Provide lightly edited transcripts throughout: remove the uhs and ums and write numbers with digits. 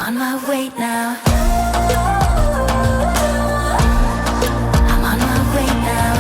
on my way now. I'm on my way now.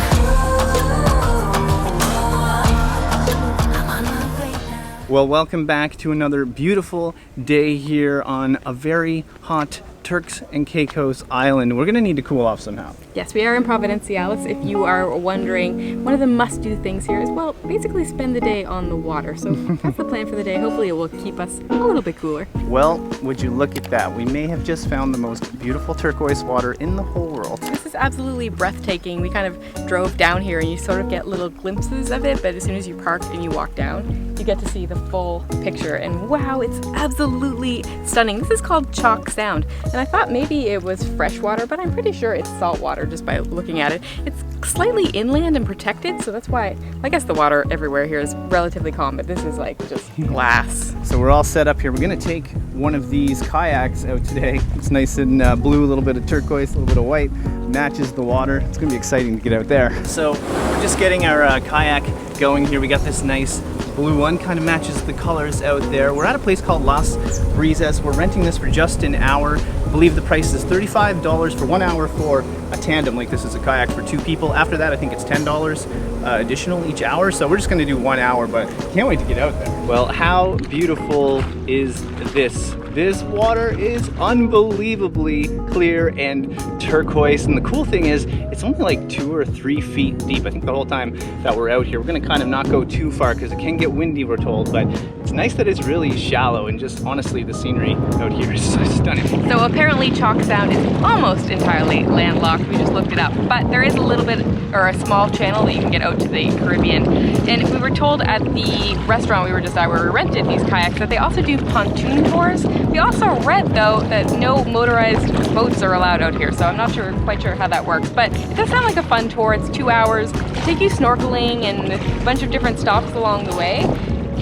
I'm on my way now. Well, welcome back to another beautiful day here on a very hot Turks and Caicos island. We're gonna need to cool off somehow. Yes, we are in Providenciales. If you are wondering, one of the must-do things here is, well, basically spend the day on the water. So that's the plan for the day. Hopefully it will keep us a little bit cooler. Well, would you look at that? We may have just found the most beautiful turquoise water in the whole world. This is absolutely breathtaking. We kind of drove down here and you sort of get little glimpses of it, but as soon as you park and you walk down, you get to see the full picture. And wow, it's absolutely stunning. This is called Chalk Sound. And I thought maybe it was fresh water, but I'm pretty sure it's salt water just by looking at it. It's slightly inland and protected, so that's why I guess the water everywhere here is relatively calm, but this is like just glass. So we're all set up here. We're gonna take one of these kayaks out today. It's nice and blue, a little bit of turquoise, a little bit of white, matches the water. It's gonna be exciting to get out there. So we're just getting our kayak going here. We got this nice blue one, kind of matches the colors out there. We're at a place called Las Brisas. We're renting this for just an hour. I believe the price is $35 for 1 hour for a tandem, like this is a kayak for 2 people. After that, I think it's $10 additional each hour. So we're just gonna do 1 hour, but can't wait to get out there. Well, how beautiful is this? This water is unbelievably clear and turquoise. And the cool thing is, it's only like 2 or 3 feet deep. I think the whole time that we're out here, we're gonna kind of not go too far because it can get windy, we're told, but it's nice that it's really shallow, and just honestly, the scenery out here is so stunning. So apparently Chalk Sound is almost entirely landlocked. We just looked it up, but there is a little bit, or a small channel that you can get out to the Caribbean. And we were told at the restaurant we were just at where we rented these kayaks that they also do pontoon tours. We also read though that no motorized boats are allowed out here, so I'm not quite sure how that works, but it does sound like a fun tour. It's 2 hours. They take you snorkeling and a bunch of different stops along the way.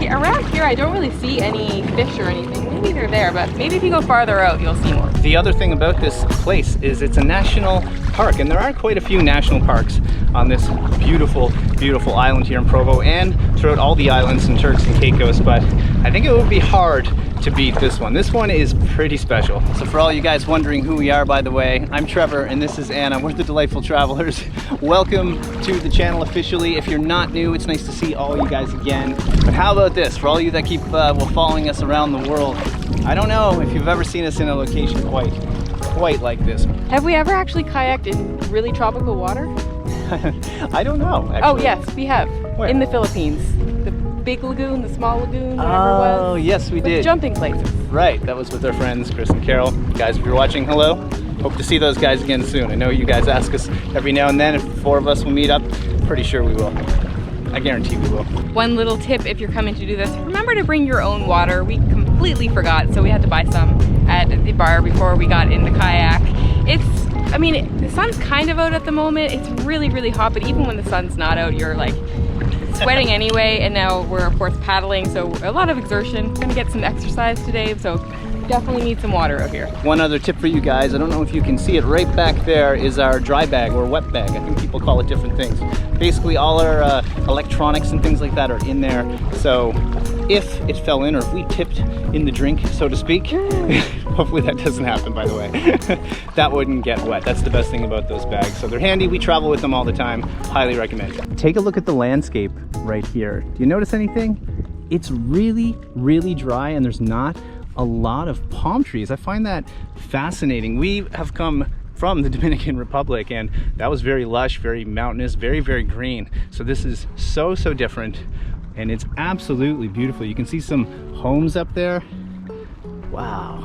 Around here I don't really see any fish or anything. Maybe they're there, but maybe if you go farther out you'll see more. The other thing about this place is it's a national park, and there are quite a few national parks on this beautiful, beautiful island here in Provo and throughout all the islands in Turks and Caicos, but I think it would be hard to beat this one. This one is pretty special. So for all you guys wondering who we are, by the way, I'm Trevor and this is Anna. We're the Delightful Travelers. Welcome to the channel officially. If you're not new, it's nice to see all you guys again. But how about this? For all you that keep following us around the world, I don't know if you've ever seen us in a location quite like this. Have we ever actually kayaked in really tropical water? I don't know, actually. Oh yes, we have. Where? In the Philippines. The big lagoon, the small lagoon, whatever it was. Oh, yes, we did. Jumping places. Right, that was with our friends, Chris and Carol. Guys, if you're watching, hello. Hope to see those guys again soon. I know you guys ask us every now and then if 4 of us will meet up. Pretty sure we will. I guarantee we will. One little tip if you're coming to do this, remember to bring your own water. We completely forgot, so we had to buy some at the bar before we got in the kayak. I mean, the sun's kind of out at the moment. It's really, really hot, but even when the sun's not out, you're like sweating anyway, and now we're of course paddling, so a lot of exertion. We're gonna get some exercise today, so definitely need some water out here. One other tip for you guys, I don't know if you can see it, right back there is our dry bag or wet bag. I think people call it different things. Basically all our electronics and things like that are in there, so if it fell in or if we tipped in the drink, so to speak, hopefully that doesn't happen, by the way, that wouldn't get wet. That's the best thing about those bags. So they're handy, we travel with them all the time, highly recommend. Take a look at the landscape right here. Do you notice anything? It's really, really dry, and there's not a lot of palm trees. I find that fascinating. We have come from the Dominican Republic, and that was very lush, very mountainous, very, very green. So this is so, so different, and it's absolutely beautiful. You can see some homes up there. Wow.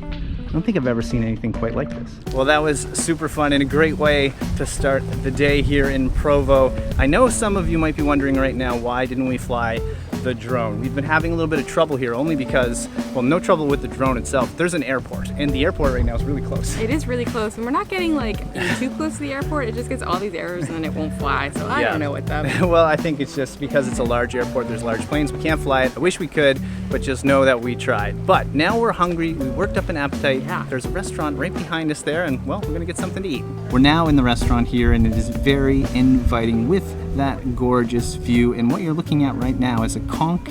I don't think I've ever seen anything quite like this. Well, that was super fun and a great way to start the day here in Provo. I know some of you might be wondering right now, why didn't we fly the drone? We've been having a little bit of trouble here only because, well, no trouble with the drone itself. There's an airport, and the airport right now is really close. It is really close, and we're not getting like too close to the airport. It just gets all these errors and then it won't fly, so I don't know what's up. Well, I think it's just because it's a large airport, there's large planes, we can't fly it. I wish we could, but just know that we tried. But now we're hungry, we worked up an appetite. Yeah. There's a restaurant right behind us there, and well, we're gonna get something to eat. We're now in the restaurant here, and it is very inviting with that gorgeous view. And what you're looking at right now is a conch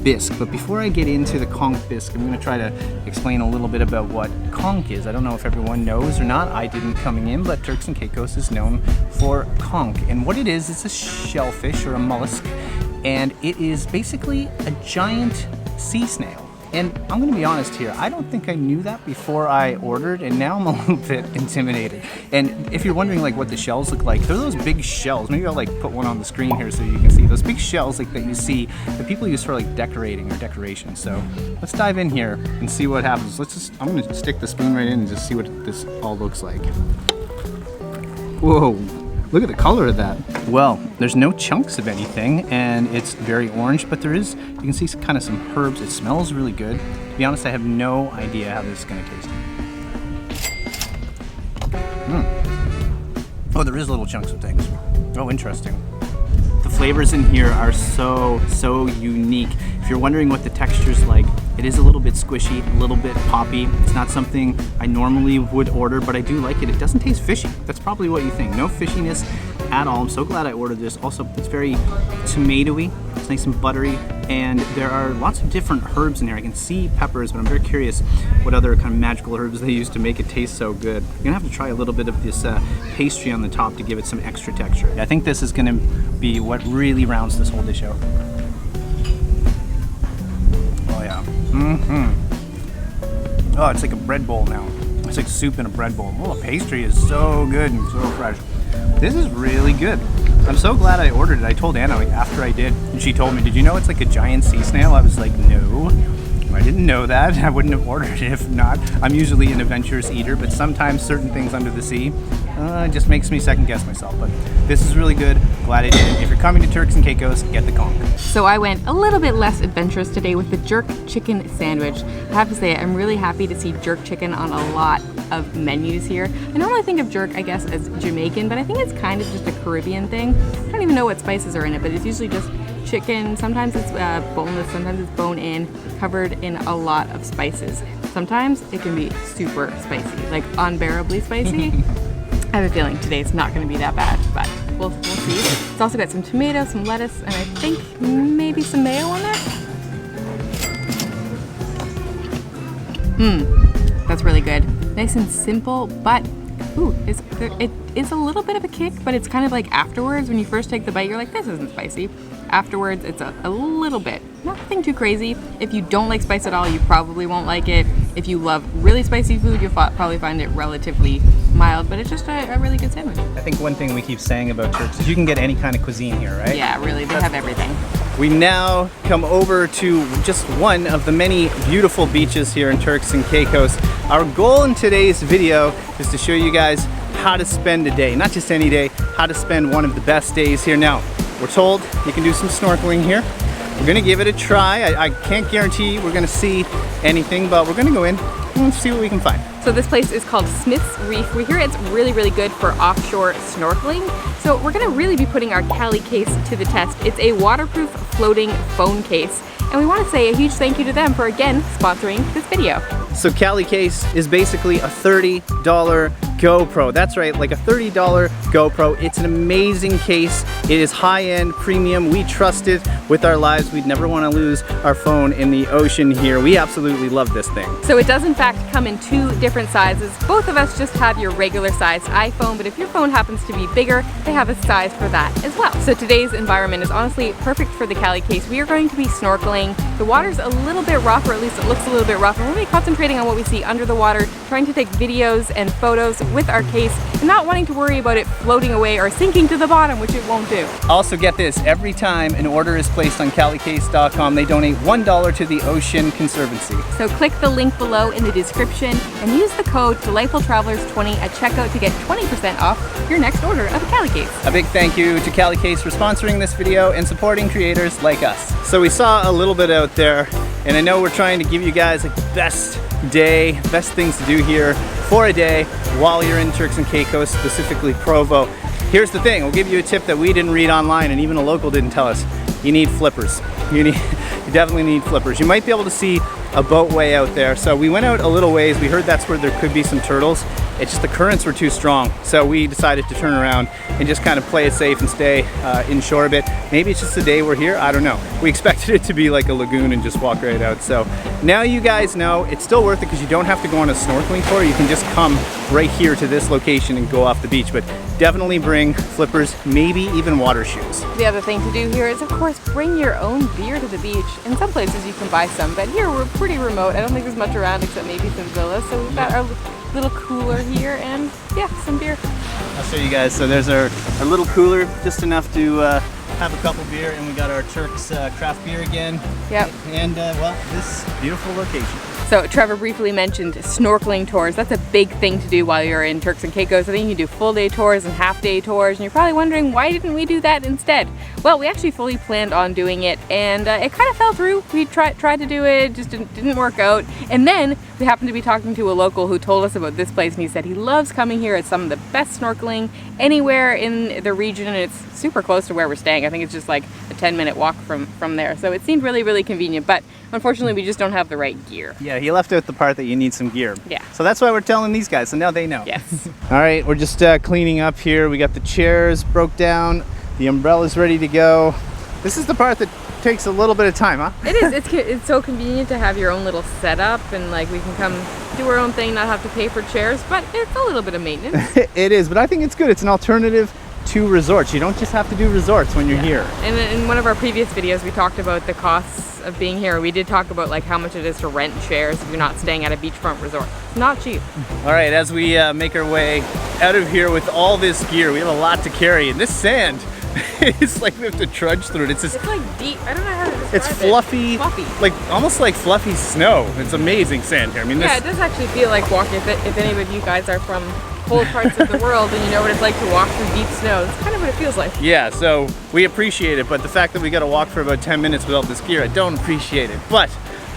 bisque. But before I get into the conch bisque, I'm going to try to explain a little bit about what conch is. I don't know if everyone knows or not. I didn't coming in, but Turks and Caicos is known for conch. And what it is, it's a shellfish or a mollusk, and it is basically a giant sea snail. And I'm gonna be honest here, I don't think I knew that before I ordered, and now I'm a little bit intimidated. And if you're wondering like what the shells look like, they're those big shells. Maybe I'll like put one on the screen here so you can see those big shells like that you see that people use for like decorating or decoration. So let's dive in here and see what happens. I'm gonna stick the spoon right in and just see what this all looks like. Whoa. Look at the color of that. Well, there's no chunks of anything, and it's very orange, but there is, you can see kind of some herbs. It smells really good. To be honest, I have no idea how this is gonna taste. Oh, there is little chunks of things. Oh, interesting. The flavors in here are so unique. If you're wondering what the texture's like, it is a little bit squishy, a little bit poppy. It's not something I normally would order, but I do like it. It doesn't taste fishy. That's probably what you think. No fishiness at all. I'm so glad I ordered this. Also, it's very tomatoey. It's nice and buttery, and there are lots of different herbs in here. I can see peppers, but I'm very curious what other kind of magical herbs they use to make it taste so good. You're gonna have to try a little bit of this pastry on the top to give it some extra texture. I think this is gonna be what really rounds this whole dish out. Oh yeah. Oh, it's like a bread bowl now. It's like soup in a bread bowl. Oh, the pastry is so good and so fresh. This is really good. I'm so glad I ordered it. I told Anna like, after I did, and she told me, did you know it's like a giant sea snail? I was like, no, I didn't know that. I wouldn't have ordered it if not. I'm usually an adventurous eater, but sometimes certain things under the sea just makes me second guess myself. But this is really good. Glad I did it. If you're coming to Turks and Caicos, get the conch. So I went a little bit less adventurous today with the jerk chicken sandwich. I have to say, I'm really happy to see jerk chicken on a lot of menus here. I normally think of jerk, I guess, as Jamaican, but I think it's kind of just a Caribbean thing. I don't even know what spices are in it, but it's usually just chicken. Sometimes it's boneless, sometimes it's bone-in, covered in a lot of spices. Sometimes it can be super spicy, like unbearably spicy. I have a feeling today it's not going to be that bad, but we'll see. It's also got some tomato, some lettuce, and I think maybe some mayo on there. That's really good. Nice and simple, but ooh, it is a little bit of a kick, but it's kind of like afterwards when you first take the bite, you're like, this isn't spicy. Afterwards, it's a little bit. Nothing too crazy. If you don't like spice at all, you probably won't like it. If you love really spicy food, you'll probably find it relatively mild, but it's just a really good sandwich. I think one thing we keep saying about Turks is you can get any kind of cuisine here, right? Yeah, really, they have everything. We now come over to just one of the many beautiful beaches here in Turks and Caicos. Our goal in today's video is to show you guys how to spend a day, not just any day, how to spend one of the best days here. Now, we're told you can do some snorkeling here. We're gonna give it a try. I can't guarantee we're gonna see anything, but we're gonna go in and see what we can find. So this place is called Smith's Reef. We hear it's really good for offshore snorkeling. So we're gonna really be putting our CaliCase to the test. It's a waterproof floating phone case. And we wanna say a huge thank you to them for again sponsoring this video. So CaliCase is basically a $30 GoPro. That's right, like a $30 GoPro. It's an amazing case. It is high-end, premium. We trust it with our lives. We'd never want to lose our phone in the ocean here. We absolutely love this thing. So it does in fact come in 2 different sizes. Both of us just have your regular sized iPhone, but if your phone happens to be bigger, they have a size for that as well. So today's environment is honestly perfect for the CaliCase. We are going to be snorkeling. The water's a little bit rough, or at least it looks a little bit rough, and we're going to be concentrating on what we see under the water, trying to take videos and photos with our case, and not wanting to worry about it floating away or sinking to the bottom, which it won't do. Also get this, every time an order is placed on CaliCase.com, they donate $1 to the Ocean Conservancy. So click the link below in the description and use the code DelightfulTravelers20 at checkout to get 20% off your next order of a CaliCase. A big thank you to CaliCase for sponsoring this video and supporting creators like us. So we saw a little bit out there, and I know we're trying to give you guys like the best day, best things to do here for a day while you're in Turks and Caicos, specifically Provo. Here's the thing, we'll give you a tip that we didn't read online and even a local didn't tell us. You need flippers. You definitely need flippers. You might be able to see a boatway out there. So we went out a little ways. We heard that's where there could be some turtles. It's just the currents were too strong. So we decided to turn around and just kind of play it safe and stay inshore a bit. Maybe it's just the day we're here, I don't know. We expected it to be like a lagoon and just walk right out. So now you guys know it's still worth it because you don't have to go on a snorkeling tour. You can just come right here to this location and go off the beach. But definitely bring flippers, maybe even water shoes. The other thing to do here is, of course, bring your own beer to the beach. In some places you can buy some, but here we're pretty remote. I don't think there's much around except maybe some villas. So we've got our little cooler here and yeah, some beer. I'll show you guys. So there's our little cooler, just enough to have a couple beer, and we got our Turks craft beer again. Yep. And well, this beautiful location. So Trevor briefly mentioned snorkeling tours. That's a big thing to do while you're in Turks and Caicos. I think you can do full day tours and half day tours, and you're probably wondering, why didn't we do that instead? Well, we actually fully planned on doing it, and it kind of fell through. We tried to do it, just didn't work out. And then we happened to be talking to a local who told us about this place, and he said he loves coming here. It's some of the best snorkeling anywhere in the region, and it's super close to where we're staying. I think it's just like a 10-minute walk from there. So it seemed really, really convenient, but unfortunately we just don't have the right gear. Yeah, he left out the part that you need some gear. Yeah. So that's why we're telling these guys, so now they know. Yes. All right, we're just cleaning up here. We got the chairs broke down, the umbrella's ready to go. This is the part that takes a little bit of time, huh? It is. It's so convenient to have your own little setup, and like we can come do our own thing, not have to pay for chairs, but it's a little bit of maintenance. It is, but I think it's good. It's an alternative to resorts. You don't just have to do resorts when you're here. And in one of our previous videos, we talked about the costs of being here. We did talk about like how much it is to rent chairs if you're not staying at a beachfront resort. It's not cheap. All right, as we make our way out of here with all this gear, we have a lot to carry, and this sand, it's like we have to trudge through it. It's like deep. I don't know how to describe it's fluffy, like almost like fluffy snow. It's amazing sand here. I mean, yeah, it does actually feel like walking. If any of you guys are from cold parts of the world and you know what it's like to walk through deep snow, it's kind of what it feels like. Yeah, so we appreciate it, but the fact that we got to walk for about 10 minutes without this gear, I don't appreciate it. But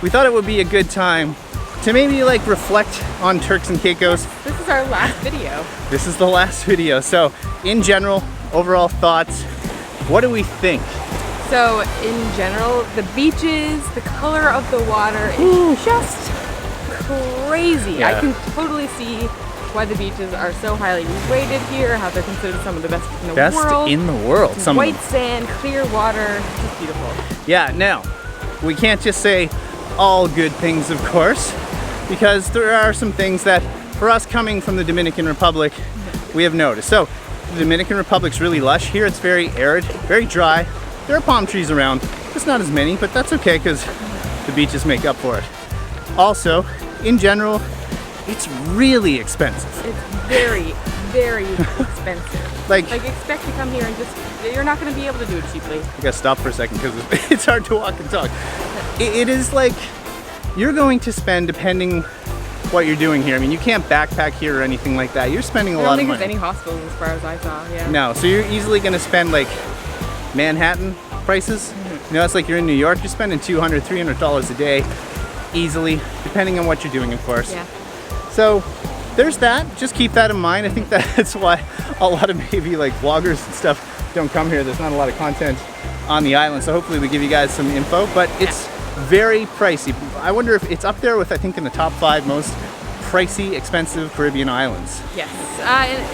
we thought it would be a good time to maybe like reflect on Turks and Caicos. This is our last video. This is the last video. So in general, overall thoughts, what do we think? So in general, the beaches, the color of the water is just crazy. Yeah. I can totally see why the beaches are so highly rated here, how they're considered some of the best in the world. Best in the world. Some white sand, clear water, just beautiful. Yeah, now, we can't just say all good things, of course, because there are some things that, for us coming from the Dominican Republic, we have noticed. So, the Dominican Republic's really lush. Here it's very arid, very dry. There are palm trees around. There's not as many, but that's okay because the beaches make up for it. Also, in general, it's really expensive. It's very, very expensive. Like expect to come here and just, you're not going to be able to do it cheaply. I gotta stop for a second because it's hard to walk and talk. It is like, you're going to spend, depending what you're doing here. I mean, you can't backpack here or anything like that. You're spending a lot of money. I don't think there's any hostels as far as I saw, yeah. No, so you're easily gonna spend like Manhattan prices. You know, it's like you're in New York, you're spending $200, $300 a day easily, depending on what you're doing, of course. Yeah. So there's that. Just keep that in mind. I think that's why a lot of maybe like vloggers and stuff don't come here. There's not a lot of content on the island, so hopefully we give you guys some info, but it's very pricey. I wonder if it's up there with, I think, in the top 5 most pricey, expensive Caribbean islands. Yes.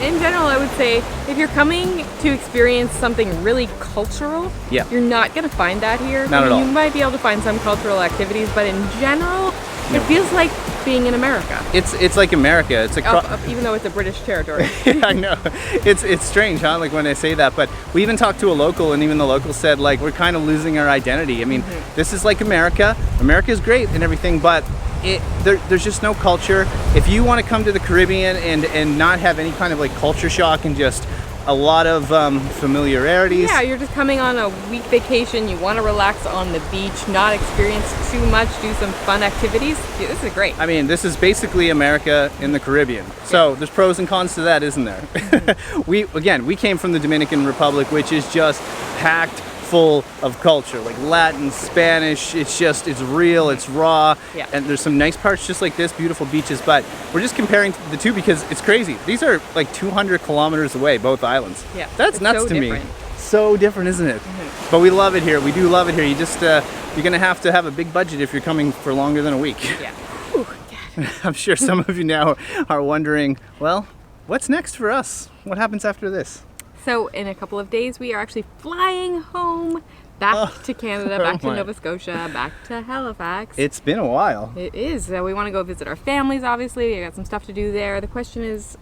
In general, I would say if you're coming to experience something really cultural, yeah, you're not going to find that here. Not at all. You might be able to find some cultural activities, but in general, it feels like being in America. It's like America. It's even though it's a British territory. Yeah, I know. It's strange, huh? Like when I say that, but we even talked to a local, and even the local said like we're kind of losing our identity. I mean, this is like America. America's great and everything, but there's just no culture. If you want to come to the Caribbean and not have any kind of like culture shock and just a lot of familiarities. Yeah, you're just coming on a week vacation, you want to relax on the beach, not experience too much, do some fun activities. Yeah, this is great. I mean, this is basically America in the Caribbean. So there's pros and cons to that, isn't there? We came from the Dominican Republic, which is just packed full of culture, like Latin, Spanish. It's real, it's raw, and there's some nice parts just like this, beautiful beaches, but we're just comparing the two because it's crazy. These are like 200 kilometers away, both islands. Yeah, that's nuts so to different. me. so different, isn't it? But we love it here. We do love it here. You just you're gonna have to have a big budget if you're coming for longer than a week. Yeah. Ooh, yeah. I'm sure some of you now are wondering, well, what's next for us? What happens after this? So in a couple of days, we are actually flying home back to Canada, back to Nova Scotia, back to Halifax. It's been a while. It is. We want to go visit our families, obviously. We got some stuff to do there. The question is,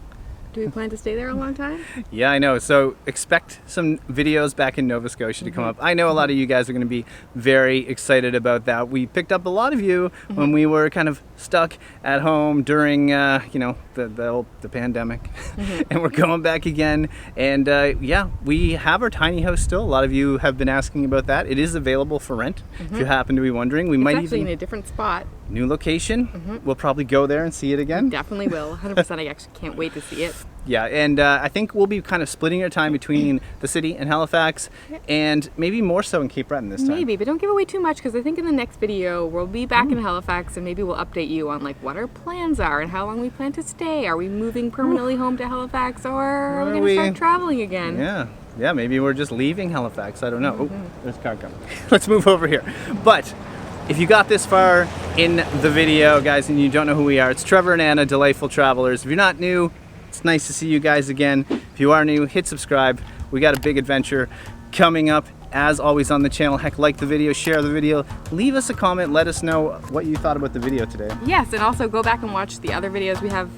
do we plan to stay there a long time? Yeah, I know. So expect some videos back in Nova Scotia to come up. I know a lot of you guys are going to be very excited about that. We picked up a lot of you when we were kind of stuck at home during, you know, the pandemic, and we're going back again. And yeah, we have our tiny house still. A lot of you have been asking about that. It is available for rent. If you happen to be wondering, we might Actually, even in a different spot. New location. We'll probably go there and see it again. Definitely will. 100%. I actually can't wait to see it. Yeah, and I think we'll be kind of splitting our time between the city and Halifax, and maybe more so in Cape Breton this time. Maybe, but don't give away too much, because I think in the next video we'll be back in Halifax, and maybe we'll update you on like what our plans are and how long we plan to stay. Are we moving permanently home to Halifax, or are we going to start traveling again? Yeah, maybe we're just leaving Halifax. I don't know. Oh, there's a car coming. Let's move over here. But if you got this far in the video, guys, and you don't know who we are, it's Trevor and Anna, Delightful Travelers. If you're not new, it's nice to see you guys again. If you are new, hit subscribe. We got a big adventure coming up, as always, on the channel. Heck, like the video, share the video, leave us a comment, let us know what you thought about the video today. Yes, and also go back and watch the other videos. We have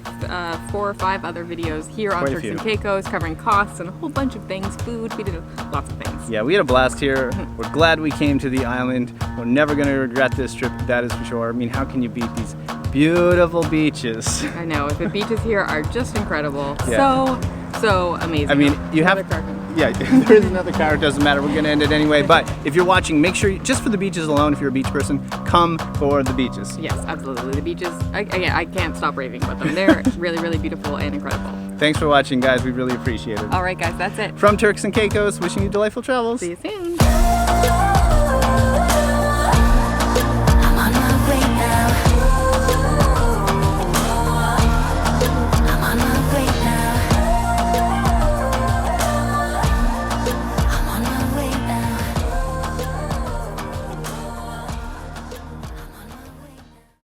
4 or 5 other videos here on Turks and Caicos covering costs and a whole bunch of things, food. We did lots of things. Yeah, we had a blast here. We're glad we came to the island. We're never going to regret this trip, that is for sure. I mean, how can you beat these beautiful beaches? I know, the beaches here are just incredible. Yeah. So amazing. I mean, you have... Yeah, there is another car, it doesn't matter, we're going to end it anyway. But if you're watching, make sure, just for the beaches alone, if you're a beach person, come for the beaches. Yes, absolutely. The beaches, I can't stop raving about them. They're really, really beautiful and incredible. Thanks for watching, guys. We really appreciate it. All right, guys, that's it. From Turks and Caicos, wishing you delightful travels. See you soon.